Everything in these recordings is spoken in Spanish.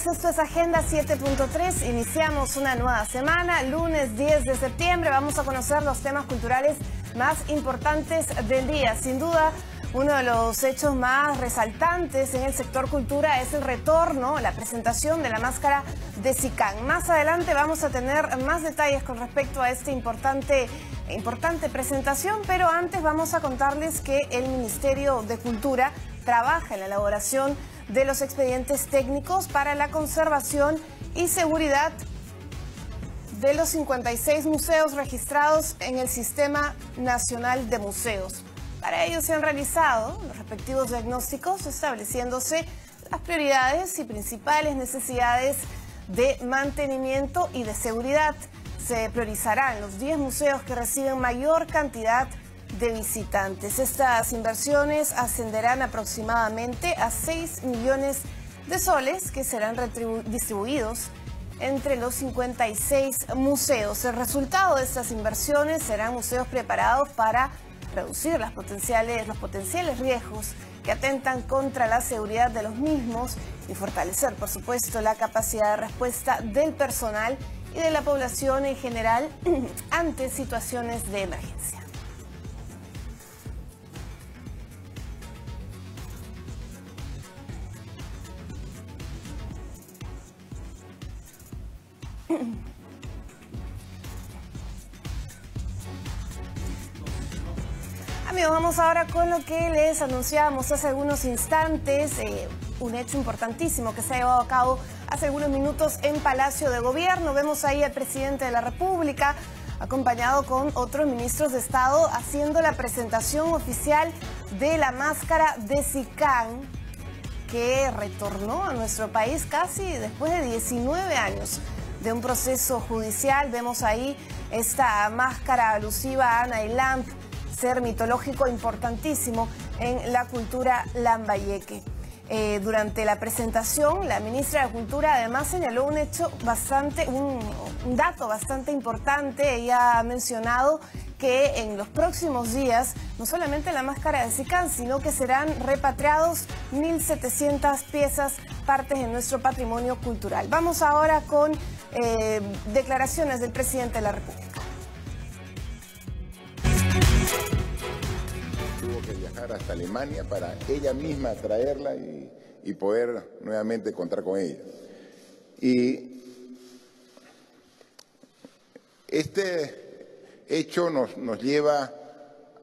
días, esto es Agenda 7.3, iniciamos una nueva semana, lunes 10 de septiembre, vamos a conocer los temas culturales más importantes del día. Sin duda, uno de los hechos más resaltantes en el sector cultura es el retorno, la presentación de la máscara de SICAN. Más adelante vamos a tener más detalles con respecto a esta importante presentación, pero antes vamos a contarles que el Ministerio de Cultura trabaja en la elaboración de los expedientes técnicos para la conservación y seguridad de los 56 museos registrados en el Sistema Nacional de Museos. Para ello se han realizado los respectivos diagnósticos, estableciéndose las prioridades y principales necesidades de mantenimiento y de seguridad. Se priorizarán los 10 museos que reciben mayor cantidad de visitantes. Estas inversiones ascenderán aproximadamente a 6 millones de soles que serán distribuidos entre los 56 museos. El resultado de estas inversiones serán museos preparados para reducir los potenciales riesgos que atentan contra la seguridad de los mismos y fortalecer, por supuesto, la capacidad de respuesta del personal y de la población en general ante situaciones de emergencia. Amigos, vamos ahora con lo que les anunciábamos hace algunos instantes, un hecho importantísimo que se ha llevado a cabo hace algunos minutos en Palacio de Gobierno. Vemos ahí al presidente de la República, acompañado con otros ministros de Estado, haciendo la presentación oficial de la máscara de SICAN, que retornó a nuestro país casi después de 19 años de un proceso judicial. Vemos ahí esta máscara alusiva a Ana Lamp, ser mitológico importantísimo en la cultura lambayeque. Durante la presentación, la ministra de Cultura además señaló un dato bastante importante. Ella ha mencionado que en los próximos días, no solamente la máscara de SICAN, sino que serán repatriados 1.700 piezas, partes de nuestro patrimonio cultural. Vamos ahora con declaraciones del presidente de la República. Tuvo que viajar hasta Alemania para ella misma traerla y poder nuevamente contar con ella. Y este hecho nos lleva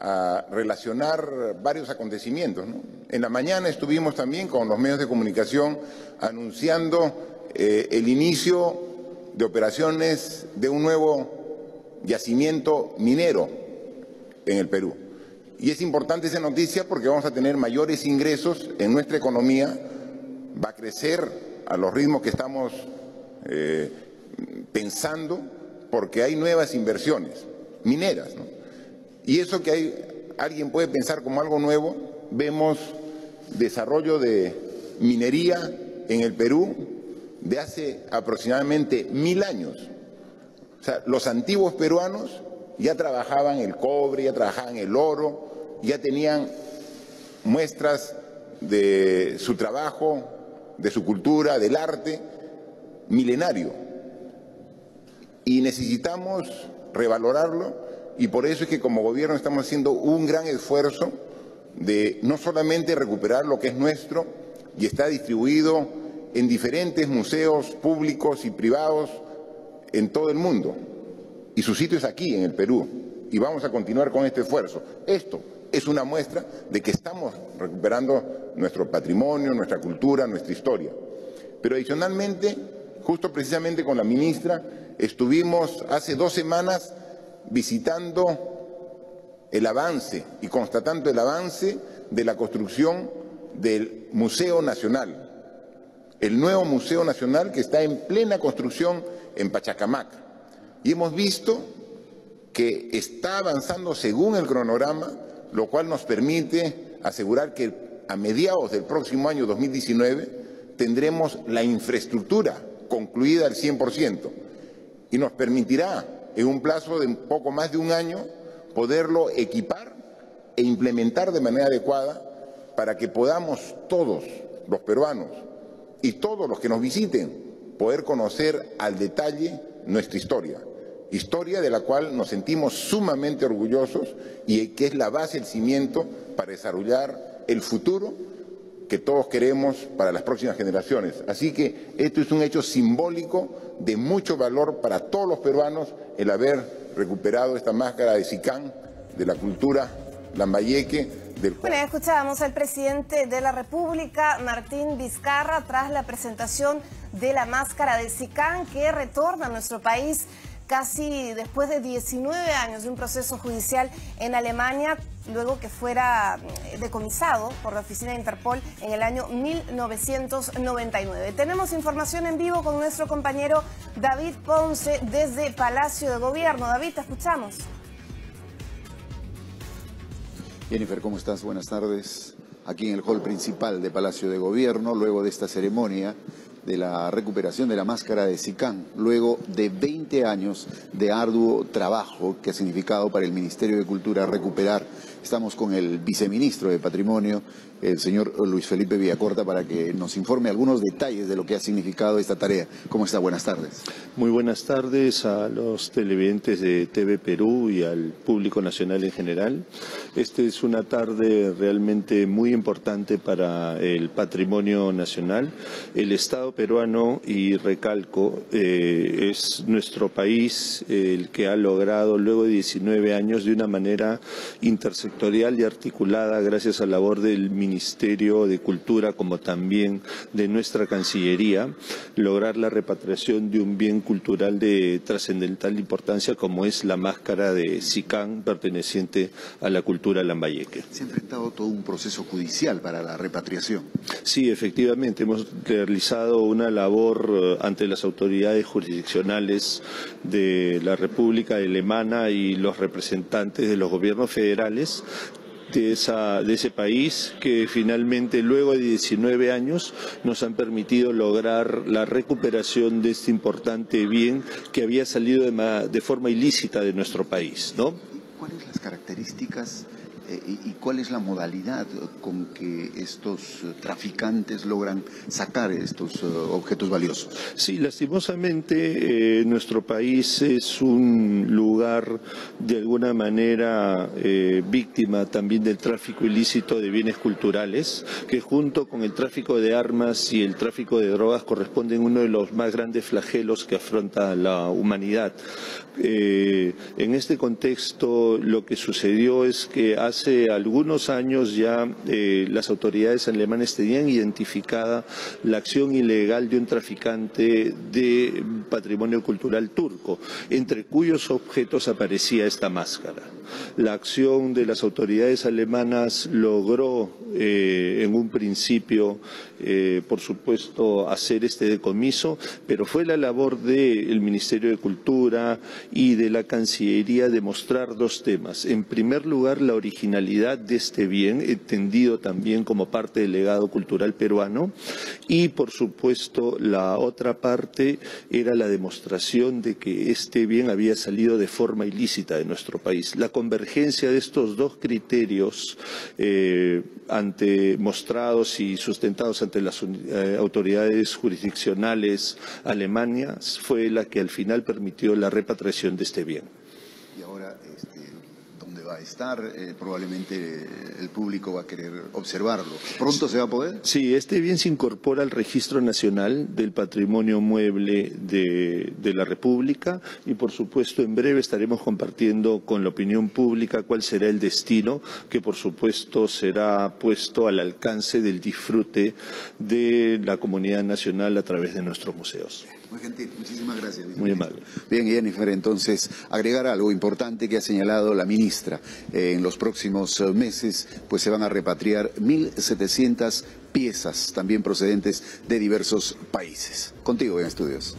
a relacionar varios acontecimientos, ¿no? En la mañana estuvimos también con los medios de comunicación anunciando el inicio de operaciones de un nuevo yacimiento minero en el Perú. Y es importante esa noticia porque vamos a tener mayores ingresos en nuestra economía, va a crecer a los ritmos que estamos pensando, porque hay nuevas inversiones mineras, ¿no? Y eso que alguien puede pensar como algo nuevo, vemos desarrollo de minería en el Perú de hace aproximadamente 1000 años. O sea, los antiguos peruanos ya trabajaban el cobre, ya trabajaban el oro, ya tenían muestras de su trabajo, de su cultura, del arte milenario. Y necesitamos revalorarlo, y por eso es que como gobierno estamos haciendo un gran esfuerzo de no solamente recuperar lo que es nuestro y está distribuido en diferentes museos públicos y privados en todo el mundo, y su sitio es aquí en el Perú, y vamos a continuar con este esfuerzo. Esto es una muestra de que estamos recuperando nuestro patrimonio, nuestra cultura, nuestra historia. Pero adicionalmente, justo precisamente con la ministra, estuvimos hace 2 semanas visitando el avance y constatando el avance de la construcción del Museo Nacional, el nuevo Museo Nacional que está en plena construcción en Pachacamac. Y hemos visto que está avanzando según el cronograma, lo cual nos permite asegurar que a mediados del próximo año 2019 tendremos la infraestructura concluida al 100% y nos permitirá en un plazo de un poco más de un año poderlo equipar e implementar de manera adecuada para que podamos todos los peruanos y todos los que nos visiten poder conocer al detalle nuestra historia de la cual nos sentimos sumamente orgullosos y que es la base, el cimiento para desarrollar el futuro que todos queremos para las próximas generaciones. Así que esto es un hecho simbólico de mucho valor para todos los peruanos, el haber recuperado esta máscara de Sicán, de la cultura lambayeque. Bueno, ya escuchábamos al presidente de la República, Martín Vizcarra, tras la presentación de la máscara de Sicán, que retorna a nuestro país casi después de 19 años de un proceso judicial en Alemania, luego que fuera decomisado por la oficina de Interpol en el año 1999. Tenemos información en vivo con nuestro compañero David Ponce desde Palacio de Gobierno. David, te escuchamos. Jennifer, ¿cómo estás? Buenas tardes. Aquí en el hall principal de Palacio de Gobierno, luego de esta ceremonia de la recuperación de la máscara de Sicán, luego de 20 años de arduo trabajo que ha significado para el Ministerio de Cultura recuperar. Estamos con el viceministro de Patrimonio, el señor Luis Felipe Villacorta, para que nos informe algunos detalles de lo que ha significado esta tarea. ¿Cómo está? Buenas tardes. Muy buenas tardes a los televidentes de TV Perú y al público nacional en general. Esta es una tarde realmente muy importante para el patrimonio nacional. El Estado peruano, y recalco, es nuestro país el que ha logrado luego de 19 años de una manera intersectorial y articulada, gracias a la labor del Ministerio de Cultura como también de nuestra Cancillería, lograr la repatriación de un bien cultural de trascendental importancia como es la máscara de Sicán perteneciente a la cultura lambayeque. Se ha enfrentado todo un proceso judicial para la repatriación. Sí, efectivamente, hemos realizado una labor ante las autoridades jurisdiccionales de la República Alemana y los representantes de los gobiernos federales de ese país, que finalmente luego de 19 años nos han permitido lograr la recuperación de este importante bien que había salido de forma ilícita de nuestro país, ¿no? ¿Cuáles son las características y cuál es la modalidad con que estos traficantes logran sacar estos objetos valiosos? Sí, lastimosamente nuestro país es un lugar de alguna manera víctima también del tráfico ilícito de bienes culturales, que junto con el tráfico de armas y el tráfico de drogas corresponden a uno de los más grandes flagelos que afronta la humanidad. En este contexto lo que sucedió es que hace algunos años ya las autoridades alemanas tenían identificada la acción ilegal de un traficante de patrimonio cultural turco, entre cuyos objetos aparecía esta máscara. La acción de las autoridades alemanas logró en un principio, por supuesto, hacer este decomiso, pero fue la labor del Ministerio de Cultura y de la Cancillería demostrar dos temas. En primer lugar, la originalidad de este bien, entendido también como parte del legado cultural peruano, y por supuesto la otra parte era la demostración de que este bien había salido de forma ilícita de nuestro país. La convergencia de estos dos criterios mostrados y sustentados ante las autoridades jurisdiccionales alemanas fue la que al final permitió la repatriación de este bien. Y ahora, ¿dónde va a estar? Probablemente el público va a querer observarlo. ¿Pronto se va a poder? Sí, este bien se incorpora al Registro Nacional del Patrimonio Mueble de la República y por supuesto en breve estaremos compartiendo con la opinión pública cuál será el destino que por supuesto será puesto al alcance del disfrute de la comunidad nacional a través de nuestros museos. Muy gentil, muchísimas gracias. Muy amable. Bien, Jennifer, entonces, agregar algo importante que ha señalado la ministra. En los próximos meses, pues se van a repatriar 1.700 piezas, también procedentes de diversos países. Contigo en estudios.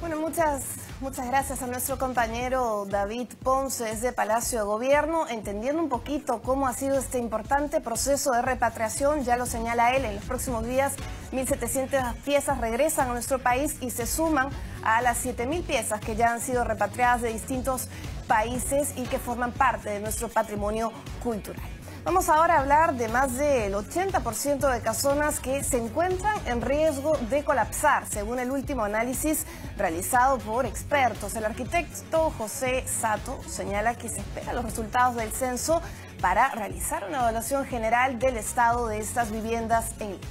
Bueno, muchas gracias a nuestro compañero David Ponce desde Palacio de Gobierno, entendiendo un poquito cómo ha sido este importante proceso de repatriación. Ya lo señala él, en los próximos días 1.700 piezas regresan a nuestro país y se suman a las 7.000 piezas que ya han sido repatriadas de distintos países y que forman parte de nuestro patrimonio cultural. Vamos ahora a hablar de más del 80% de casonas que se encuentran en riesgo de colapsar, según el último análisis realizado por expertos. El arquitecto José Sato señala que se esperan los resultados del censo para realizar una evaluación general del estado de estas viviendas en Lima.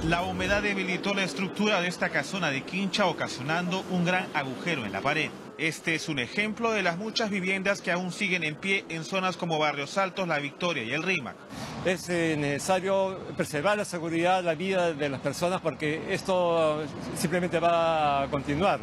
La humedad debilitó la estructura de esta casona de Quincha, ocasionando un gran agujero en la pared. Este es un ejemplo de las muchas viviendas que aún siguen en pie en zonas como Barrios Altos, La Victoria y el Rímac. Es necesario preservar la seguridad, la vida de las personas, porque esto simplemente va a continuar,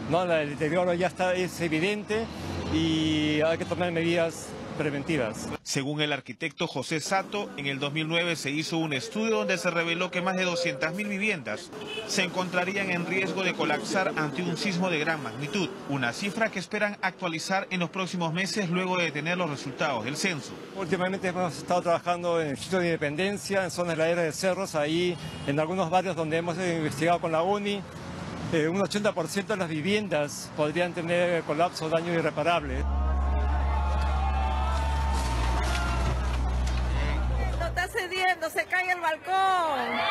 ¿no? El deterioro ya es evidente y hay que tomar medidas preventivas. Según el arquitecto José Sato, en el 2009 se hizo un estudio donde se reveló que más de 200.000 viviendas se encontrarían en riesgo de colapsar ante un sismo de gran magnitud, una cifra que esperan actualizar en los próximos meses luego de tener los resultados del censo. Últimamente hemos estado trabajando en el Distrito de Independencia, en zonas de la era de Cerros, ahí en algunos barrios donde hemos investigado con la UNI, un 80% de las viviendas podrían tener colapso o daño irreparable. Está cediendo, se cae el balcón. ¡Ay,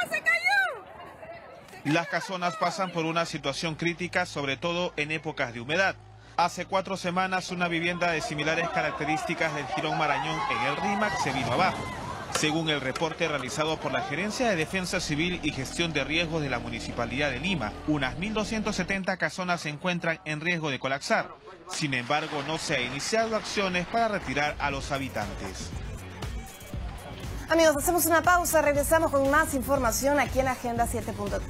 se cayó! Las casonas pasan por una situación crítica, sobre todo en épocas de humedad. Hace 4 semanas una vivienda de similares características del Jirón Marañón en el Rímac se vino abajo. Según el reporte realizado por la Gerencia de Defensa Civil y Gestión de Riesgos de la Municipalidad de Lima, unas 1.270 casonas se encuentran en riesgo de colapsar. Sin embargo, no se han iniciado acciones para retirar a los habitantes. Amigos, hacemos una pausa, regresamos con más información aquí en Agenda 7.3.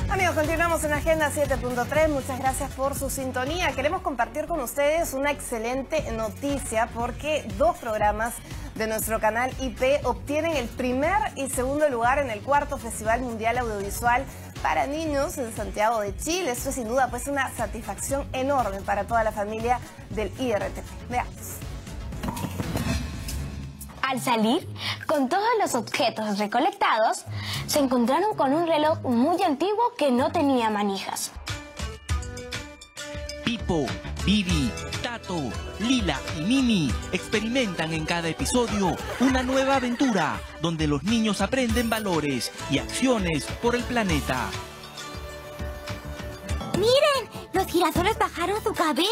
Amigos, continuamos en Agenda 7.3. Muchas gracias por su sintonía. Queremos compartir con ustedes una excelente noticia porque 2 programas de nuestro canal IP obtienen el primer y segundo lugar en el 4º Festival Mundial Audiovisual para Niños en Santiago de Chile. Esto es sin duda pues una satisfacción enorme para toda la familia del IRTP. Veamos. Al salir, con todos los objetos recolectados, se encontraron con un reloj muy antiguo que no tenía manijas. Pipo, Vivi, Tato, Lila y Mimi experimentan en cada episodio una nueva aventura donde los niños aprenden valores y acciones por el planeta. ¡Miren! ¡Los girasoles bajaron su cabeza!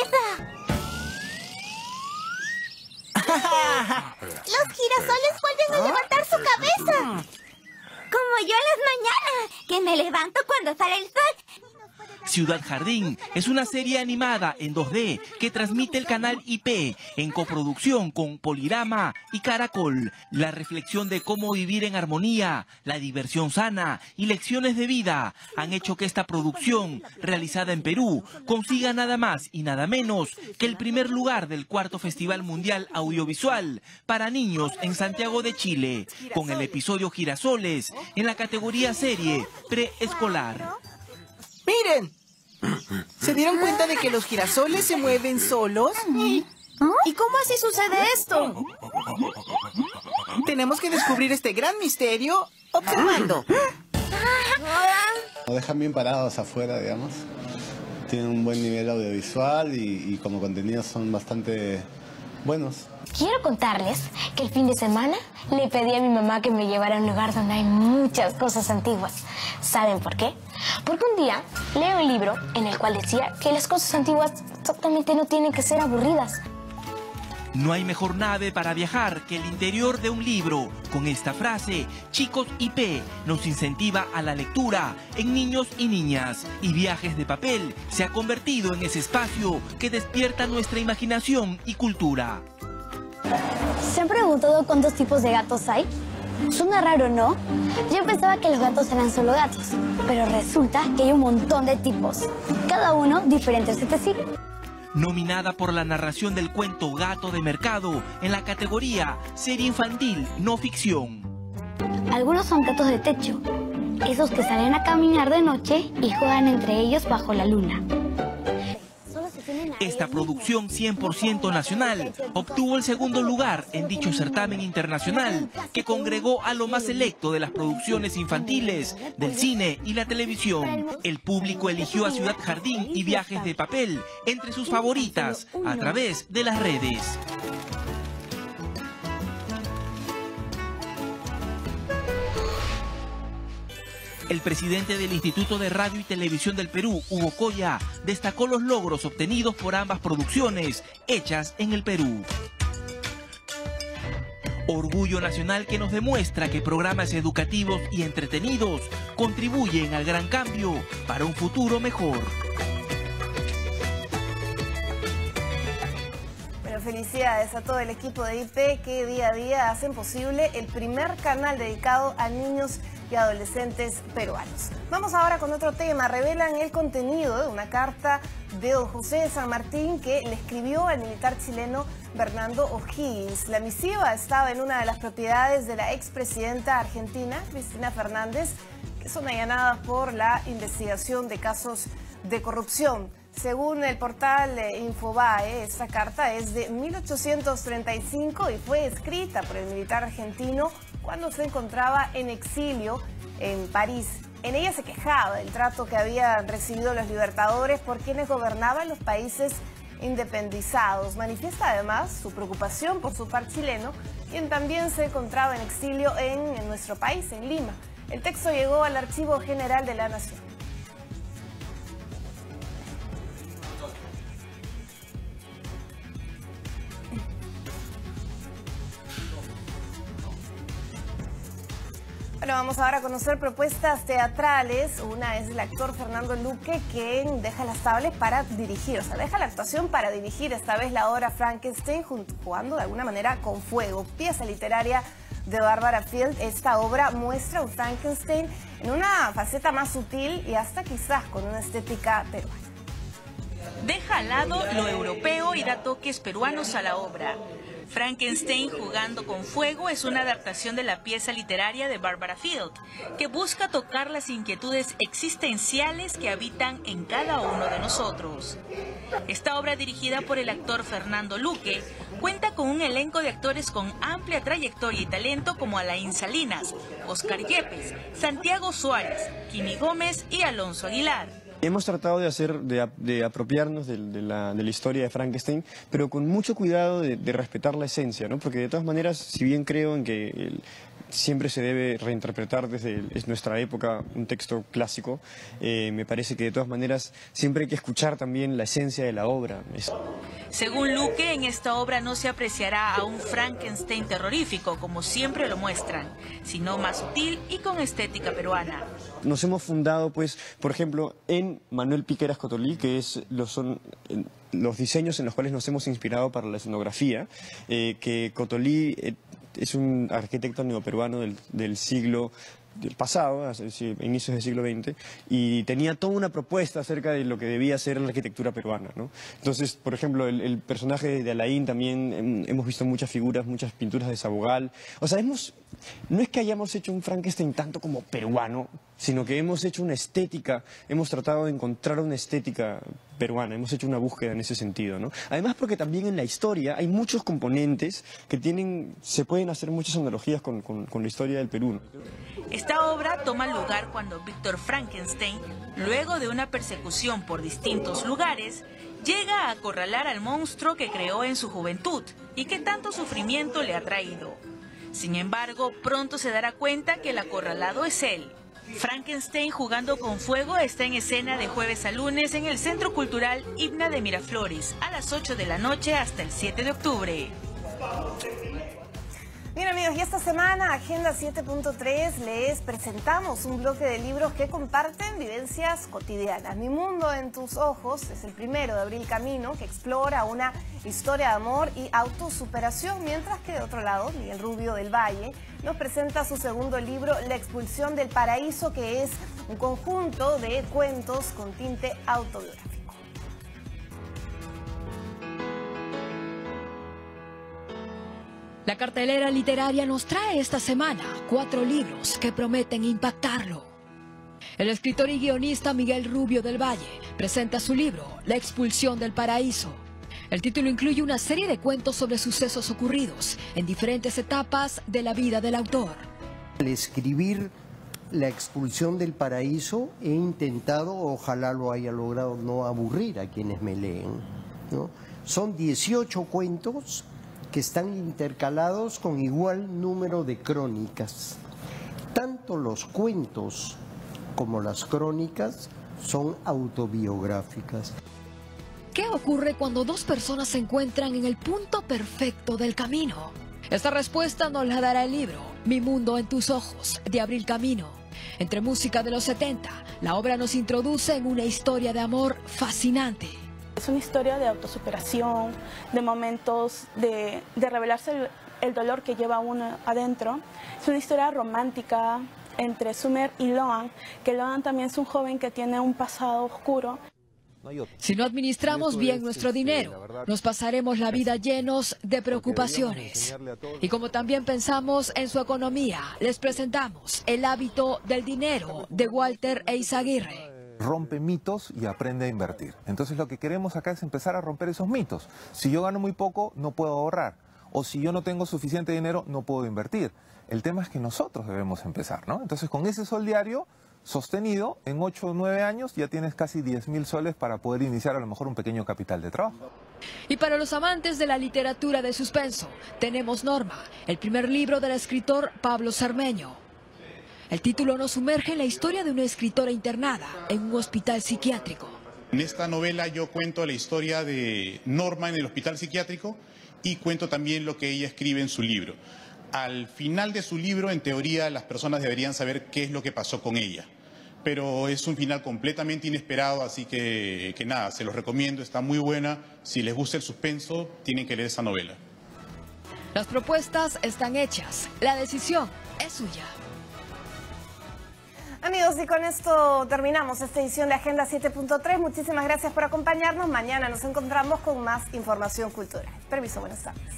¡Los girasoles vuelven a levantar su cabeza! Como yo en las mañanas, que me levanto cuando sale el sol. Ciudad Jardín es una serie animada en 2D que transmite el canal IP en coproducción con Polirama y Caracol. La reflexión de cómo vivir en armonía, la diversión sana y lecciones de vida han hecho que esta producción, realizada en Perú, consiga nada más y nada menos que el primer lugar del 4º Festival Mundial Audiovisual para Niños en Santiago de Chile, con el episodio Girasoles en la categoría serie preescolar. ¡Miren! ¿Se dieron cuenta de que los girasoles se mueven solos? ¿Y cómo así sucede esto? Tenemos que descubrir este gran misterio observando. Nos dejan bien parados afuera, digamos. Tienen un buen nivel audiovisual y como contenidos son bastante buenos. Quiero contarles que el fin de semana le pedí a mi mamá que me llevara a un lugar donde hay muchas cosas antiguas. ¿Saben por qué? Porque un día leo un libro en el cual decía que las cosas antiguas exactamente no tienen que ser aburridas. No hay mejor nave para viajar que el interior de un libro. Con esta frase, Chicos IP nos incentiva a la lectura en niños y niñas. Y Viajes de Papel se ha convertido en ese espacio que despierta nuestra imaginación y cultura. ¿Se han preguntado cuántos tipos de gatos hay? Suena raro, ¿no? Yo pensaba que los gatos eran solo gatos, pero resulta que hay un montón de tipos, cada uno diferente entre sí. Nominada por la narración del cuento Gato de Mercado en la categoría Serie Infantil No Ficción. Algunos son gatos de techo, esos que salen a caminar de noche y juegan entre ellos bajo la luna. Esta producción 100% nacional obtuvo el segundo lugar en dicho certamen internacional que congregó a lo más selecto de las producciones infantiles del cine y la televisión. El público eligió a Ciudad Jardín y Viajes de Papel entre sus favoritas a través de las redes. El presidente del Instituto de Radio y Televisión del Perú, Hugo Coya, destacó los logros obtenidos por ambas producciones hechas en el Perú. Orgullo nacional que nos demuestra que programas educativos y entretenidos contribuyen al gran cambio para un futuro mejor. Bueno, felicidades a todo el equipo de IP que día a día hacen posible el primer canal dedicado a niños y adolescentes peruanos. Vamos ahora con otro tema. Revelan el contenido de una carta de don José de San Martín que le escribió al militar chileno Bernardo O'Higgins. La misiva estaba en una de las propiedades de la expresidenta argentina, Cristina Fernández, que son allanadas por la investigación de casos de corrupción. Según el portal Infobae, esta carta es de 1835 y fue escrita por el militar argentino cuando se encontraba en exilio en París. En ella se quejaba del trato que habían recibido los libertadores por quienes gobernaban los países independizados. Manifiesta además su preocupación por su par chileno, quien también se encontraba en exilio en nuestro país, en Lima. El texto llegó al Archivo General de la Nación. Bueno, vamos ahora a conocer propuestas teatrales. Una es el actor Fernando Luque, quien deja las tablas para dirigir, o sea, deja la actuación para dirigir esta vez la obra Frankenstein, jugando de alguna manera con fuego. Pieza literaria de Barbara Field. Esta obra muestra a un Frankenstein en una faceta más sutil y hasta quizás con una estética peruana. Deja al lado lo europeo y da toques peruanos a la obra. Frankenstein jugando con fuego es una adaptación de la pieza literaria de Barbara Field, que busca tocar las inquietudes existenciales que habitan en cada uno de nosotros. Esta obra, dirigida por el actor Fernando Luque, cuenta con un elenco de actores con amplia trayectoria y talento como Alain Salinas, Oscar Yepes, Santiago Suárez, Kimi Gómez y Alonso Aguilar. Hemos tratado de apropiarnos de la historia de Frankenstein, pero con mucho cuidado de respetar la esencia, ¿no? Porque de todas maneras, si bien creo en que siempre se debe reinterpretar desde nuestra época un texto clásico, me parece que de todas maneras siempre hay que escuchar también la esencia de la obra. Según Luque, en esta obra no se apreciará a un Frankenstein terrorífico, como siempre lo muestran, sino más sutil y con estética peruana. Nos hemos fundado, pues, por ejemplo, en Manuel Piqueras Cotolí, que son los diseños en los cuales nos hemos inspirado para la escenografía, que Cotolí es un arquitecto neoperuano del siglo del pasado, inicios del siglo XX, y tenía toda una propuesta acerca de lo que debía ser la arquitectura peruana, ¿no? Entonces, por ejemplo, el personaje de Alain también, hemos visto muchas figuras, muchas pinturas de Sabogal. O sea, no es que hayamos hecho un Frankenstein tanto como peruano, sino que hemos hecho una estética, hemos tratado de encontrar una estética peruana, hemos hecho una búsqueda en ese sentido, ¿no? Además, porque también en la historia hay muchos componentes que se pueden hacer muchas analogías con la historia del Perú, ¿no? Esta obra toma lugar cuando Víctor Frankenstein, luego de una persecución por distintos lugares, llega a acorralar al monstruo que creó en su juventud y que tanto sufrimiento le ha traído. Sin embargo, pronto se dará cuenta que el acorralado es él. Frankenstein jugando con fuego está en escena de jueves a lunes en el Centro Cultural Himna de Miraflores, a las 8 de la noche hasta el 7 de octubre. Bien, amigos, y esta semana, Agenda 7.3, les presentamos un bloque de libros que comparten vivencias cotidianas. Mi mundo en tus ojos es el primero de Abril Camino, que explora una historia de amor y autosuperación, mientras que de otro lado, Miguel Rubio del Valle nos presenta su segundo libro, La expulsión del paraíso, que es un conjunto de cuentos con tinte autobiográfico. La cartelera literaria nos trae esta semana 4 libros que prometen impactarlo. El escritor y guionista Miguel Rubio del Valle presenta su libro La expulsión del paraíso. El título incluye una serie de cuentos sobre sucesos ocurridos en diferentes etapas de la vida del autor. Al escribir La expulsión del paraíso he intentado, ojalá lo haya logrado, no aburrir a quienes me leen, ¿no? Son 18 cuentos que están intercalados con igual número de crónicas. Tanto los cuentos como las crónicas son autobiográficas. ¿Qué ocurre cuando dos personas se encuentran en el punto perfecto del camino? Esta respuesta nos la dará el libro Mi mundo en tus ojos, de Abril Camino. Entre música de los 70, la obra nos introduce en una historia de amor fascinante. Es una historia de autosuperación, de momentos de revelarse el dolor que lleva uno adentro. Es una historia romántica entre Summer y Loan, que Loan también es un joven que tiene un pasado oscuro. Si no administramos bien nuestro dinero, nos pasaremos la vida llenos de preocupaciones. Y como también pensamos en su economía, les presentamos El hábito del dinero, de Walter Eizaguirre. Rompe mitos y aprende a invertir. Entonces lo que queremos acá es empezar a romper esos mitos. Si yo gano muy poco, no puedo ahorrar. O si yo no tengo suficiente dinero, no puedo invertir. El tema es que nosotros debemos empezar, ¿no? Entonces con ese sol diario sostenido, en 8 o 9 años ya tienes casi 10.000 soles para poder iniciar a lo mejor un pequeño capital de trabajo. Y para los amantes de la literatura de suspenso, tenemos Norma, el primer libro del escritor Pablo Cermeño. El título nos sumerge en la historia de una escritora internada en un hospital psiquiátrico. En esta novela yo cuento la historia de Norma en el hospital psiquiátrico y cuento también lo que ella escribe en su libro. Al final de su libro, en teoría, las personas deberían saber qué es lo que pasó con ella. Pero es un final completamente inesperado, así que nada, se los recomiendo, está muy buena. Si les gusta el suspenso, tienen que leer esa novela. Las propuestas están hechas, la decisión es suya. Amigos, y con esto terminamos esta edición de Agenda 7.3. Muchísimas gracias por acompañarnos. Mañana nos encontramos con más información cultural. Permiso, buenas tardes.